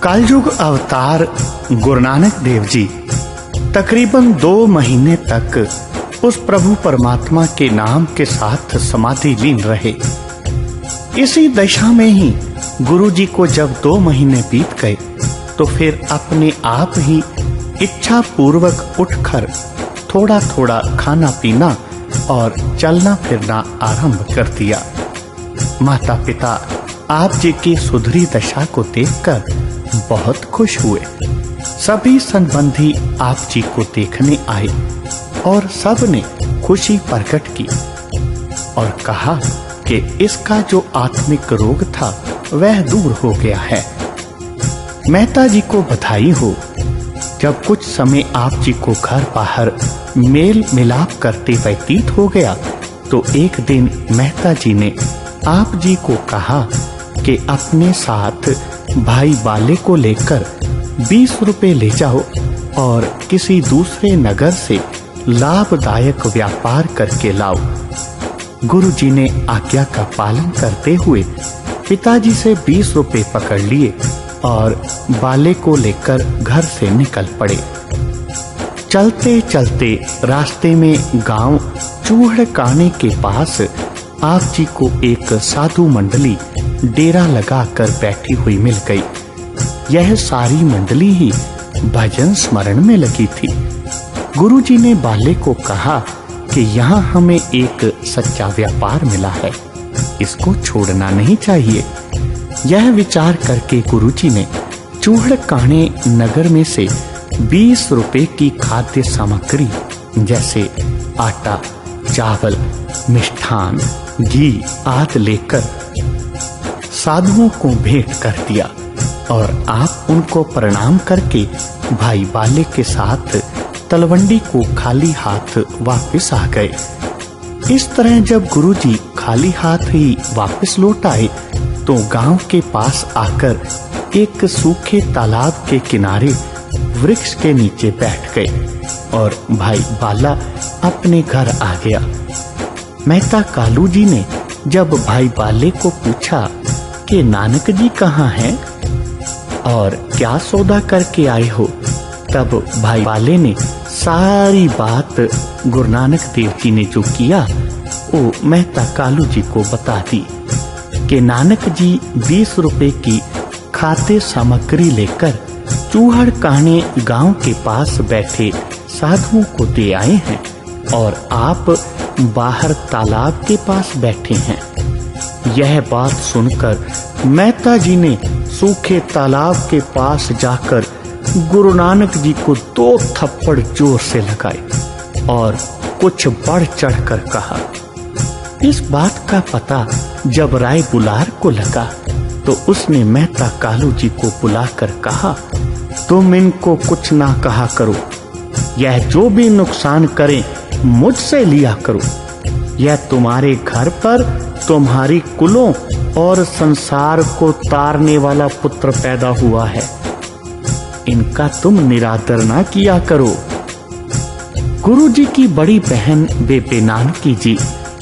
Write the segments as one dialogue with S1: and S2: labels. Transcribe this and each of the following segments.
S1: कलयुग अवतार गुरु नानक देव जी तकरीबन 2 महीने तक उस प्रभु परमात्मा के नाम के साथ समाधि लीन रहे। इसी दशा में ही गुरु जी को जब 2 महीने बीत गए तो फिर अपने आप ही इच्छा पूर्वक उठकर थोड़ा थोड़ा खाना पीना और चलना फिरना आरंभ कर दिया। माता पिता आप जी की सुधरी दशा को देखकर बहुत खुश हुए। सभी संबंधी आप जी को देखने आए और सब ने खुशी प्रकट की और कहा कि इसका जो आत्मिक रोग था वह दूर हो गया है। मेहता जी को बधाई हो। जब कुछ समय आप जी को घर बाहर मेल मिलाप करते व्यतीत हो गया तो एक दिन मेहता जी ने आप जी को कहा कि अपने साथ भाई बाले को लेकर 20 रुपए ले जाओ और किसी दूसरे नगर से लाभदायक व्यापार करके लाओ। गुरु जी ने आज्ञा का पालन करते हुए पिताजी से 20 रुपए पकड़ लिए और बाले को लेकर घर से निकल पड़े। चलते चलते रास्ते में गांव चूहड़काने के पास आप जी को एक साधु मंडली डेरा लगाकर बैठी हुई मिल गई। यह सारी मंडली ही भजन स्मरण में लगी थी। गुरु जी ने बाले को कहा कि यहाँ हमें एक सच्चा व्यापार मिला है, इसको छोड़ना नहीं चाहिए। यह विचार करके गुरु जी ने चूहड़काने नगर में से 20 रुपए की खाद्य सामग्री जैसे आटा, चावल, मिष्ठान, घी आदि लेकर साधुओं को भेंट कर दिया और आप उनको प्रणाम करके भाई बाले के साथ तलवंडी को खाली हाथ वापस आ गए। इस तरह जब गुरुजी खाली हाथ ही वापस लौट आए तो गांव के पास आकर एक सूखे तालाब के किनारे वृक्ष के नीचे बैठ गए और भाई बाला अपने घर आ गया। मेहता कालू जी ने जब भाई बाले को पूछा कि नानक जी कहाँ हैं और क्या सौदा करके आए हो, तब भाई बाले ने सारी बात गुरु नानक देव जी ने जो किया वो मेहता कालू जी को बता दी कि नानक जी 20 रुपए की खाद्य सामग्री लेकर चूहड़काने गांव के पास बैठे साधुओं को दे आए हैं और आप बाहर तालाब के पास बैठे हैं। यह बात सुनकर मेहता जी ने सूखे तालाब के पास जाकर गुरु नानक जी को 2 थप्पड़ जोर से लगाए और कुछ बढ़ चढ़कर कहा। इस बात का पता जब राय बुलार को लगा तो उसने मेहता कालू जी को बुलाकर कहा, तुम इनको कुछ ना कहा करो, यह जो भी नुकसान करें मुझसे लिया करो। यह तुम्हारे घर पर तुम्हारी कुलों और संसार को तारने वाला पुत्र पैदा हुआ है, इनका तुम निरादर ना किया करो। गुरु जी की बड़ी बहन बेबे नानकी जी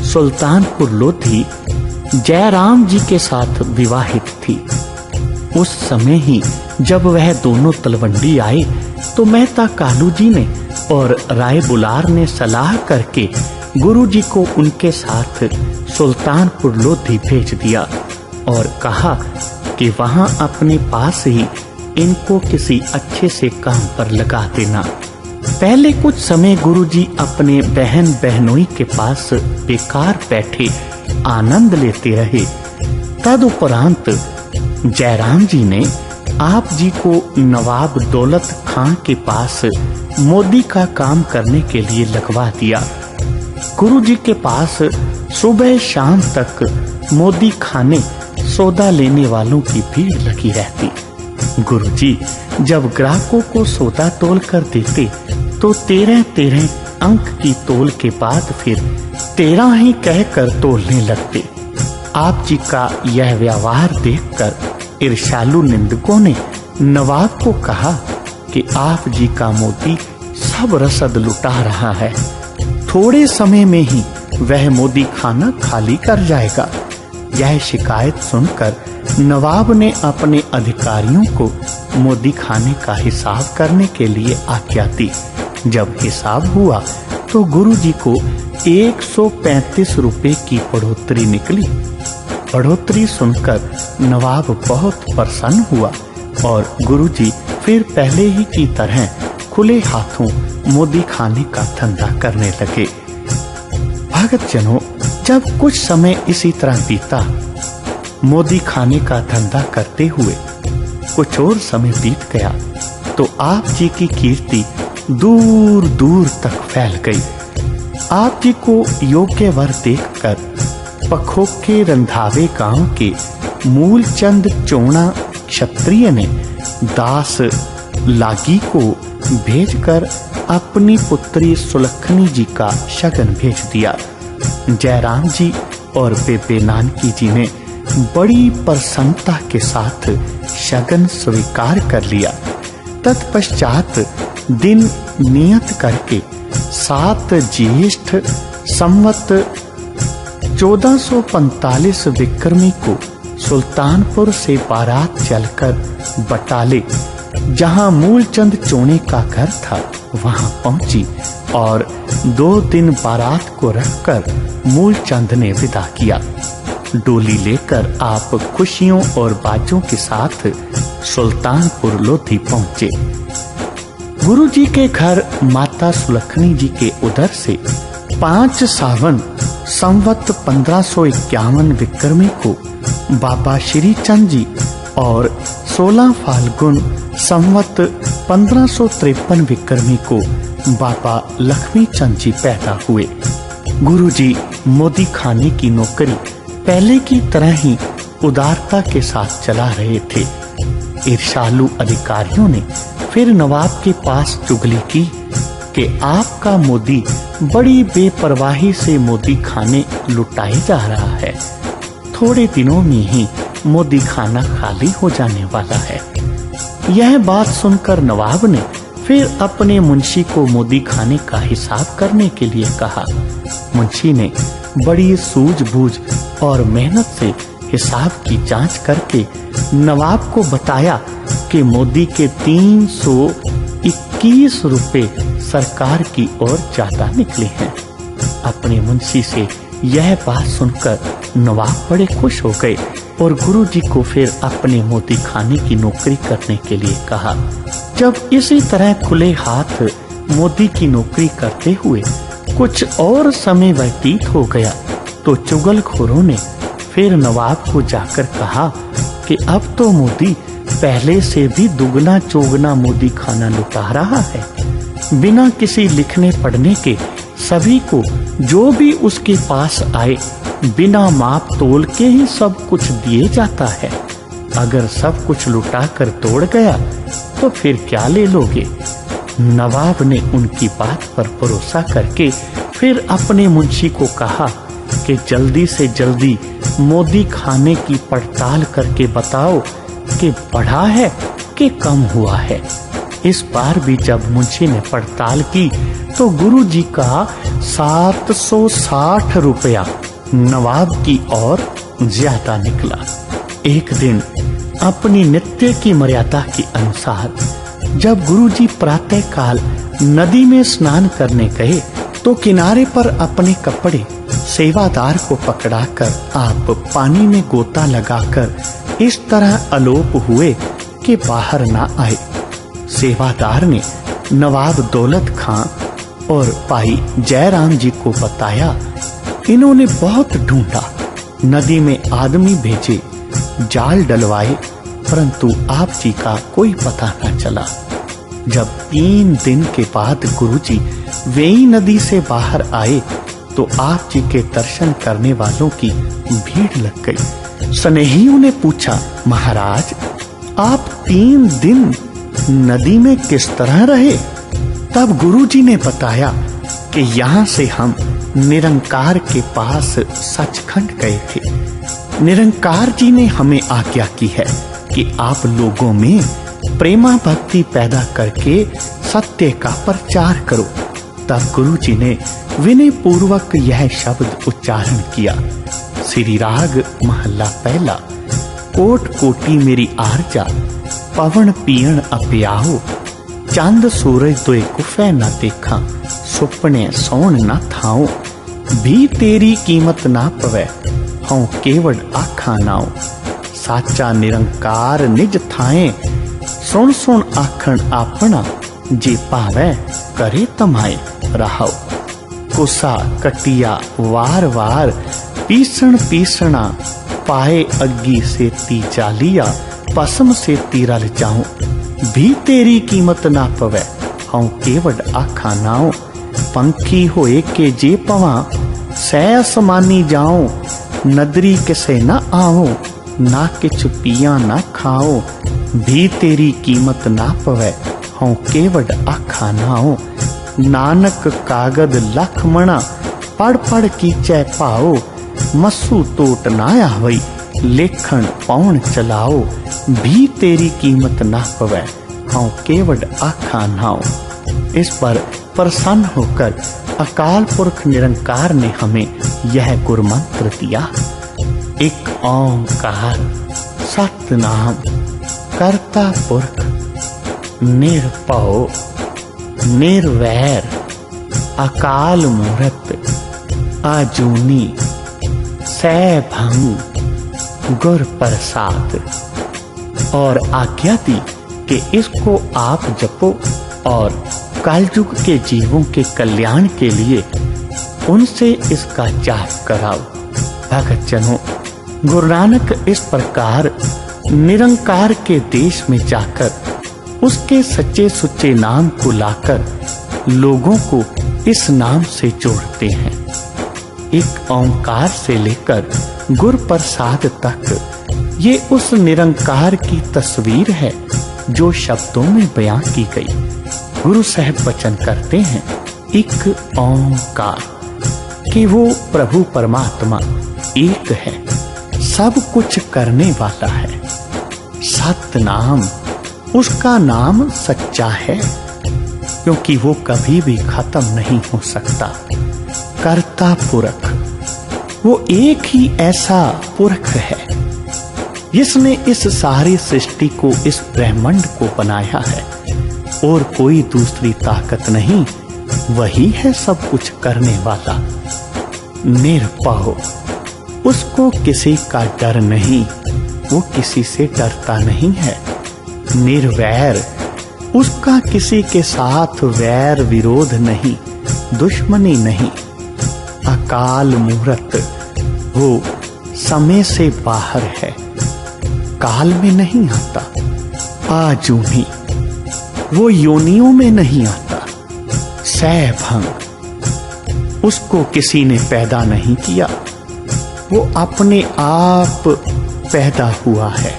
S1: सुल्तानपुर लोधी जयराम जी के साथ विवाहित थी। उस समय ही जब वह दोनों तलवंडी आए तो मेहता कालू जी ने और राय बुलार ने सलाह करके गुरु जी को उनके साथ सुल्तानपुर लोधी भेज दिया और कहा कि वहां अपने पास ही इनको किसी अच्छे से काम पर लगा देना। पहले कुछ समय गुरु जी अपने बहन बहनोई के पास बेकार बैठे आनंद लेते रहे। तदुपरांत जयराम जी ने आप जी को नवाब दौलत खां के पास मोदी का काम करने के लिए लगवा दिया। गुरु जी के पास सुबह शाम तक मोदी खाने सौदा लेने वालों की भीड़ लगी रहती। गुरु जी जब ग्राहकों को सौदा तोल कर देते तो 13-13 अंक की तोल के बाद फिर 13 ही कहकर तोलने लगते। आप जी का यह व्यवहार देखकर ईर्ष्यालु निंदकों ने नवाब को कहा कि आप जी का मोदी सब रसद लुटा रहा है, थोड़े समय में ही वह मोदी खाना खाली कर जाएगा। यह शिकायत सुनकर नवाब ने अपने अधिकारियों को मोदी खाने का हिसाब करने के लिए आज्ञा दी। जब हिसाब हुआ तो गुरुजी को 135 रुपए की बढ़ोतरी निकली। बढ़ोतरी सुनकर नवाब बहुत प्रसन्न हुआ और गुरुजी फिर पहले ही की तरह खुले हाथों मोदी खाने का धंधा करने लगे। भगत जनों, जब कुछ समय इसी तरह बीता, मोदी खाने का धंधा करते हुए कुछ और समय बीत गया तो आप जी की कीर्ति दूर दूर तक फैल गई। आप जी को योग्य वर देखकर पखोके रंधावे गांव के मूलचंद चोणा क्षत्रिय ने दास लागी को भेजकर अपनी पुत्री सुलखनी जी का शगन भेज दिया। जयराम जी और बेबे नानकी जी ने बड़ी प्रसन्नता के साथ शगन स्वीकार कर लिया। तत्पश्चात दिन नियत करके 7 ज्येष्ठ संवत 1445 विक्रमी को सुल्तानपुर से बारात चलकर बटाले, जहां मूलचंद चोणे का घर था, वहां पहुंची और 2 दिन बारात को रखकर मूलचंद ने विदा किया। डोली लेकर आप खुशियों और बाजों के साथ सुल्तानपुर लोधी पहुंचे। गुरुजी के घर माता सुलखनी जी के उधर से 5 सावन संवत 1551 विक्रमी को बाबा श्री चंद जी और 16 फाल्गुन संवत 1553 विक्रमी को बाबा लक्ष्मी चंद जी पैदा हुए। गुरुजी मोदी खाने की नौकरी पहले की तरह ही उदारता के साथ चला रहे थे। ईर्ष्यालु अधिकारियों ने फिर नवाब के पास चुगली की कि आपका मोदी बड़ी बेपरवाही से मोदी खाने लुटाए जा रहा है। थोड़े दिनों में ही मोदी खाना खाली हो जाने वाला है। यह बात सुनकर नवाब ने फिर अपने मुंशी को मोदी खाने का हिसाब करने के लिए कहा। मुंशी ने बड़ी सूझबूझ और मेहनत से हिसाब की जांच करके नवाब को बताया कि मोदी के 321 रुपए सरकार की ओर ज्यादा निकले हैं। अपने मुंशी से यह बात सुनकर नवाब बड़े खुश हो गए और गुरुजी को फिर अपने मोदी खाने की नौकरी करने के लिए कहा। जब इसी तरह खुले हाथ मोदी की नौकरी करते हुए कुछ और समय व्यतीत हो गया तो चुगलखोरों ने फिर नवाब को जाकर कहा कि अब तो मोदी पहले से भी दुगना चौगना मोदी खाना लुटा रहा है। बिना किसी लिखने पढ़ने के सभी को जो भी उसके पास आए बिना माप तोल के ही सब कुछ दिए जाता है। अगर सब कुछ लुटा कर तोड़ गया तो फिर क्या ले लोगे। नवाब ने उनकी बात पर भरोसा करके फिर अपने मुंशी को कहा कि जल्दी से जल्दी मोदी खाने की पड़ताल करके बताओ कि बढ़ा है कि कम हुआ है। इस बार भी जब मुंशी ने पड़ताल की तो गुरुजी का 760 रुपया नवाब की ओर ज्यादा निकला। एक दिन अपनी नित्य की मर्यादा के अनुसार जब गुरुजी प्रातःकाल नदी में स्नान करने गए तो किनारे पर अपने कपड़े सेवादार को पकड़ाकर आप पानी में गोता लगाकर इस तरह अलोप हुए कि बाहर ना आए। सेवादार ने नवाब दौलत खां और भाई जयराम जी को बताया। इन्होंने बहुत ढूंढा, नदी में आदमी भेजे, जाल डलवाए, परंतु आप जी का कोई पता न चला। जब 3 दिन के बाद गुरुजी वेई नदी से बाहर आए तो आप जी के दर्शन करने वालों की भीड़ लग गई। स्नेहियों ने पूछा, महाराज आप 3 दिन नदी में किस तरह रहे? तब गुरुजी ने बताया कि यहाँ से हम निरंकार के पास सचखंड गए थे। निरंकार जी ने हमें आज्ञा की है कि आप लोगों में प्रेमा भक्ति पैदा करके सत्य का प्रचार करो। तब गुरुजी ने विनय पूर्वक यह शब्द उच्चारण किया। श्री राग महला पहला। कोट कोटी मेरी आरजा, पवन पीण अप्याओ। चंद सूरज दोए कुफै ना देखा, सुपने सौण ना थाओ। भी तेरी कीमत ना पवै, हूँ केवड़ आखा नाओ। साचा निरंकार निज थाए, सुन सुन आखण आपना। जे पावै करे तमाए रहाओ। कुसा कटिया वार वार, पीसण पीसणा पाए अग्गी सेती जालिया। पसम सेती रल जाऊं, भी तेरी कीमत ना पवै, हूँ केवड़ आखा नाओ। पंखी होए के जे पवा, सै असमानी जाओ। नदरी किसे न आओ, ना किछ पिया ना खाओ। भी तेरी कीमत ना पवै, हूँ केवड़ आखा नाओ। नानक कागद लख मणा, पढ़ पढ़ कीचै पाओ। मस्सू तोट ना आवई, लेखन पौन चलाओ। भी तेरी कीमत ना पवै, हूँ केवड़ आखा नाओ। इस पर प्रसन्न होकर अकाल पुरख निरंकार ने हमें यह गुरु मंत्र दिया। एक ओंकार सतनाम करता पुरख, निरभौ निर्वैर, अकाल मूरत अजूनी। सैभं गुर प्रसाद। और आज्ञा दी कि इसको आप जपो और कलयुग के जीवों के कल्याण के लिए उनसे इसका जाप कराओ। भगत जनों, गुरु नानक इस प्रकार निरंकार के देश में जाकर उसके सच्चे सुच्चे नाम को लाकर लोगों को इस नाम से जोड़ते हैं। एक ओंकार से लेकर गुरु प्रसाद तक ये उस निरंकार की तस्वीर है जो शब्दों में बयां की गई। गुरु साहब वचन करते हैं एक ओंकार कि वो प्रभु परमात्मा एक है, सब कुछ करने वाला है। सतनाम, उसका नाम सच्चा है क्योंकि वो कभी भी खत्म नहीं हो सकता। कर्ता पुरख, वो एक ही ऐसा पुरख है जिसने इस सारी सृष्टि को, इस ब्रह्मांड को बनाया है और कोई दूसरी ताकत नहीं, वही है सब कुछ करने वाला। निरपौ, उसको किसी का डर नहीं, वो किसी से डरता नहीं है। निर्वैर, उसका किसी के साथ वैर विरोध नहीं, दुश्मनी नहीं। अकाल मूरत, वो समय से बाहर है, काल में नहीं आता। आजूनी, वो योनियों में नहीं आता। सैभं, उसको किसी ने पैदा नहीं किया, वो अपने आप पैदा हुआ है।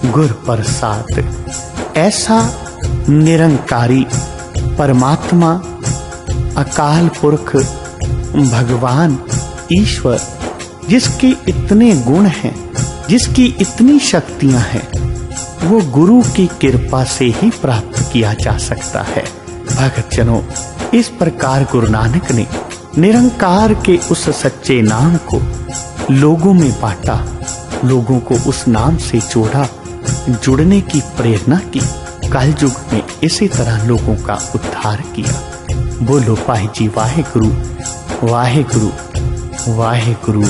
S1: गुर प्रसाद, ऐसा निरंकारी परमात्मा, अकाल पुरख, भगवान ईश्वर, जिसके इतने गुण हैं, जिसकी इतनी शक्तियां हैं, वो गुरु की कृपा से ही प्राप्त किया जा सकता है। भगत जनों, इस प्रकार गुरु नानक ने निरंकार के उस सच्चे नाम को लोगों में बांटा, लोगों को उस नाम से जोड़ा, जुड़ने की प्रेरणा की। कलयुग में इसी तरह लोगों का उद्धार किया। बोलो पाहि जी वाहे गुरु, वाहे गुरु, वाहे गुरु।